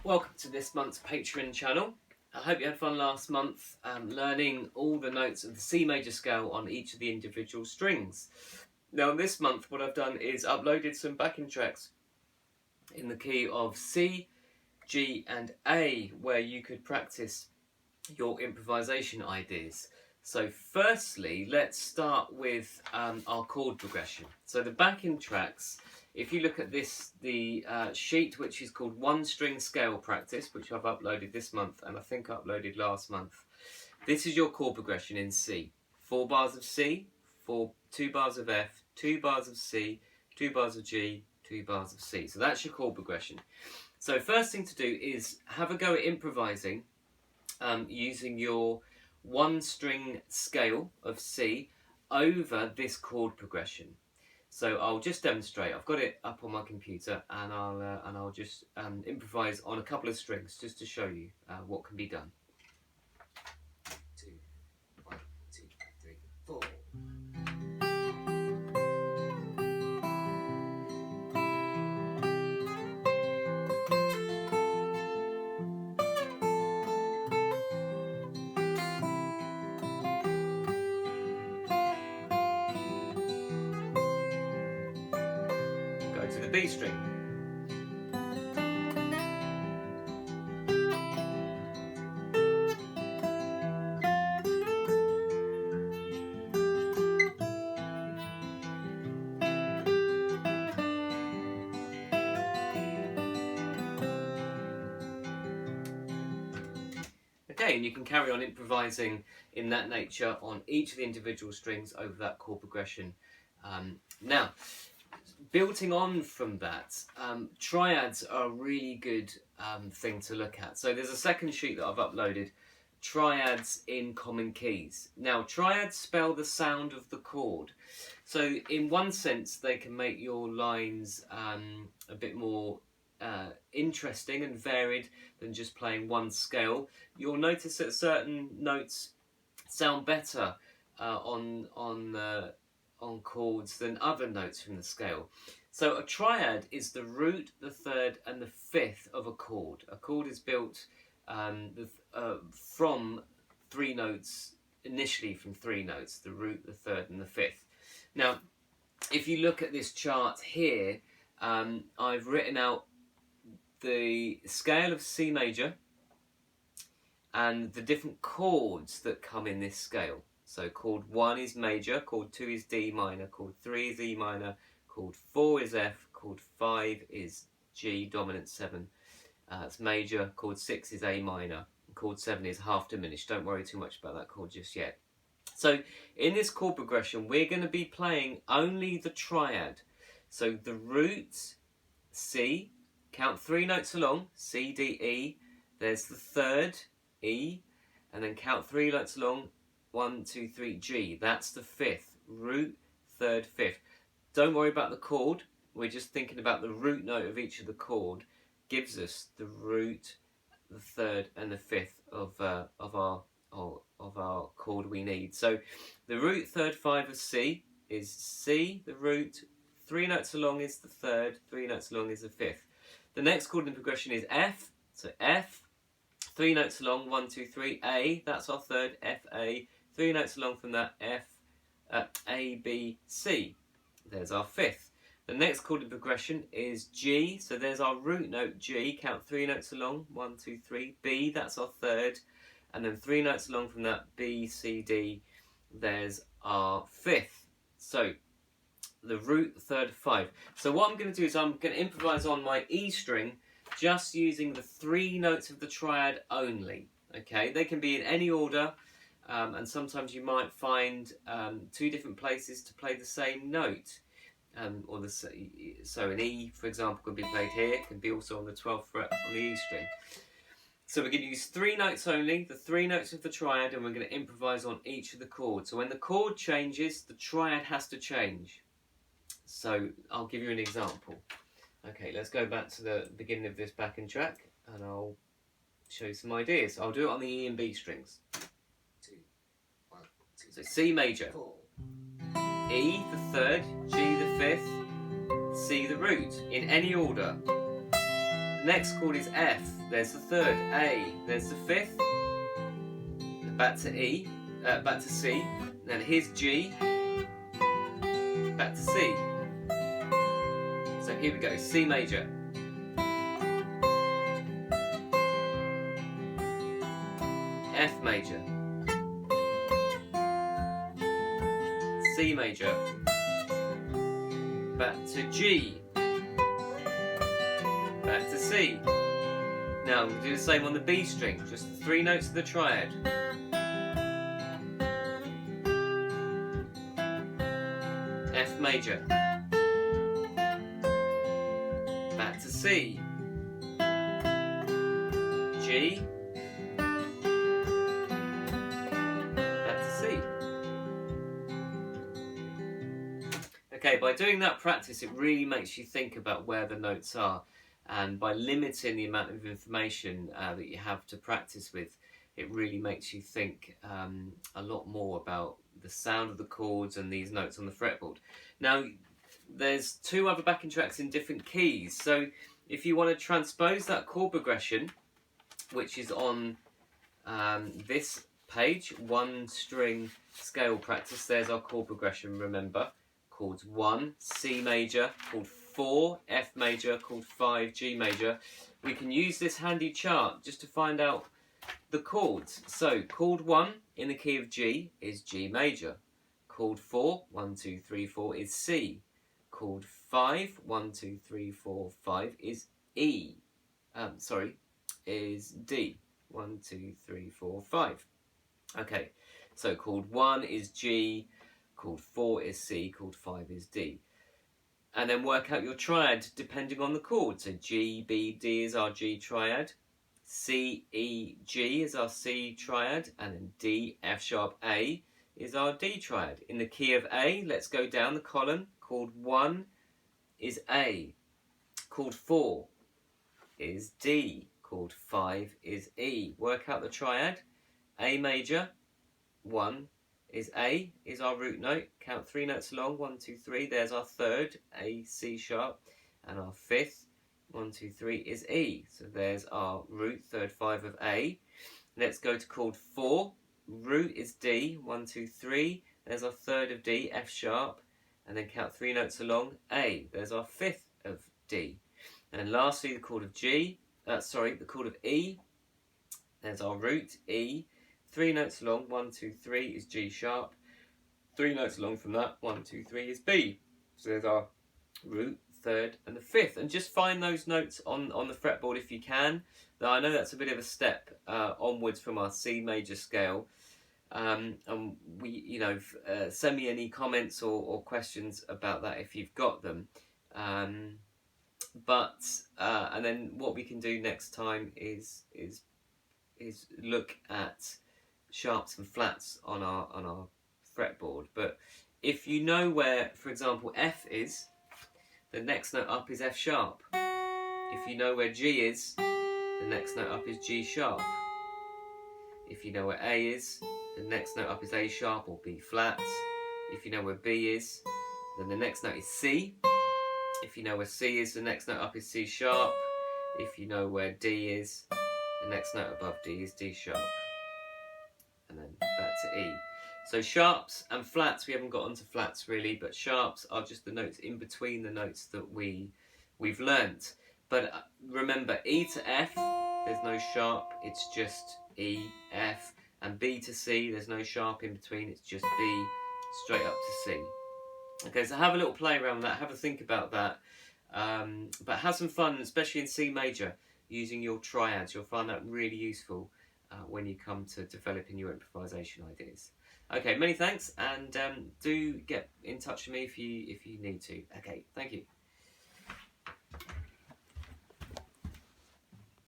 Welcome to this month's Patreon channel. I hope you had fun last month learning all the notes of the C major scale on each of the individual strings. Now this month what I've done is uploaded some backing tracks in the key of C, G and A where you could practice your improvisation ideas. So firstly, let's start with our chord progression. So the backing tracks, if you look at this, the sheet which is called One String Scale Practice, which I've uploaded this month and I think I uploaded last month. This is your chord progression in C. 4 bars of C, 2 bars of F, 2 bars of C, 2 bars of G, 2 bars of C. So that's your chord progression. So first thing to do is have a go at improvising using your one string scale of C over this chord progression. So I'll just demonstrate. I've got it up on my computer, and I'll just improvise on a couple of strings just to show you what can be done. 2, 1, 2, 3, 4. Go to the B string. Okay, and you can carry on improvising in that nature on each of the individual strings over that chord progression. Now, building on from that, triads are a really good thing to look at. So there's a second sheet that I've uploaded, triads in common keys. Now, triads spell the sound of the chord. So in one sense, they can make your lines a bit more interesting and varied than just playing one scale. You'll notice that certain notes sound better on chords than other notes from the scale. So a triad is the root, the third and the fifth of a chord. A chord is built from 3 notes, initially from 3 notes, the root, the third and the fifth. Now if you look at this chart here, I've written out the scale of C major and the different chords that come in this scale. So chord 1 is major, chord 2 is D minor, chord 3 is E minor, chord 4 is F, chord 5 is G dominant 7, it's major, chord 6 is A minor, and chord 7 is half diminished. Don't worry too much about that chord just yet. So in this chord progression we're going to be playing only the triad. So the root, C, count 3 notes along, C, D, E, there's the third, E, and then count 3 notes along, 1, 2, 3, G. That's the fifth, root, third, fifth. Don't worry about the chord. We're just thinking about the root note of each of the chord gives us the root, the third, and the fifth of our chord we need. So the root, third, 5 of C is C, the root. 3 notes along is the third. 3 notes along is the fifth. The next chord in the progression is F. So F. 3 notes along, 1, 2, 3, A, that's our third, F, A, 3 notes along from that, F, A, B, C, there's our fifth. The next chord in progression is G, so there's our root note G, count 3 notes along, 1, 2, 3, B, that's our third, and then 3 notes along from that, B, C, D, there's our fifth. So the root, third, 5. So what I'm going to do is I'm going to improvise on my E string just using the 3 notes of the triad only. Okay, they can be in any order, and sometimes you might find 2 different places to play the same note. So an E, for example, can be played here, can be also on the 12th fret on the E string. So we're going to use 3 notes only, the 3 notes of the triad, and we're going to improvise on each of the chords. So when the chord changes, the triad has to change. So I'll give you an example. Okay, let's go back to the beginning of this backing track and I'll show you some ideas. I'll do it on the E and B strings. 2, 1, 2. So C major, 4. E the third, G the fifth, C the root, in any order. next chord is F, there's the third, A, there's the fifth, back to E, back to C, then here's G, back to C. So here we go, C major, F major, C major, back to G, back to C. Now we'll do the same on the B string, just 3 notes of the triad. F major, back to C, G, back to C. Okay, by doing that practice, it really makes you think about where the notes are, and by limiting the amount of information that you have to practice with, it really makes you think a lot more about the sound of the chords and these notes on the fretboard. Now, there's 2 other backing tracks in different keys, so if you want to transpose that chord progression, which is on this page, 1 string scale practice, there's our chord progression, remember. Chords 1, C major, chord 4, F major, chord 5, G major. We can use this handy chart just to find out the chords. So chord 1 in the key of G is G major. Chord 4, 1, 2, 3, 4 is C. Chord 5, 1, 2, 3, 4, 5 is E. Is D. 1, 2, 3, 4, 5. Okay, so chord 1 is G, chord 4 is C, chord 5 is D. And then work out your triad depending on the chord. So G, B, D is our G triad. C, E, G is our C triad. And then D, F sharp, A is our D triad. In the key of A, let's go down the column. Chord 1 is A. Chord 4 is D. Chord 5 is E. Work out the triad. A major, 1 is A, is our root note. Count 3 notes along, 1, 2, 3. There's our third, A, C sharp. And our fifth, 1, 2, 3, is E. So there's our root, third, 5 of A. Let's go to chord 4. Root is D, 1, 2, 3. There's our third of D, F sharp. And then count 3 notes along, A. There's our fifth of D. And lastly, the chord of the chord of E. There's our root, E. 3 notes along, 1, 2, 3 is G sharp. 3 notes along from that, 1, 2, 3 is B. So there's our root, third, and the fifth. And just find those notes on the fretboard if you can. Now, I know that's a bit of a step onwards from our C major scale. And send me any comments or questions about that if you've got them. And then what we can do next time is look at sharps and flats on our fretboard. But if you know where, for example, F is, the next note up is F sharp. If you know where G is, the next note up is G sharp. If you know where A is, the next note up is A sharp or B flat. If you know where B is, then the next note is C. If you know where C is, the next note up is C sharp. If you know where D is, the next note above D is D sharp. And then back to E. So sharps and flats, we haven't got onto flats really, but sharps are just the notes in between the notes that we've learnt. But remember, E to F, there's no sharp, it's just E, F. And B to C, there's no sharp in between, it's just B straight up to C. Okay, so have a little play around with that, have a think about that. But have some fun, especially in C major, using your triads. You'll find that really useful when you come to developing your improvisation ideas. Okay, many thanks, and do get in touch with me if you need to. Okay, thank you.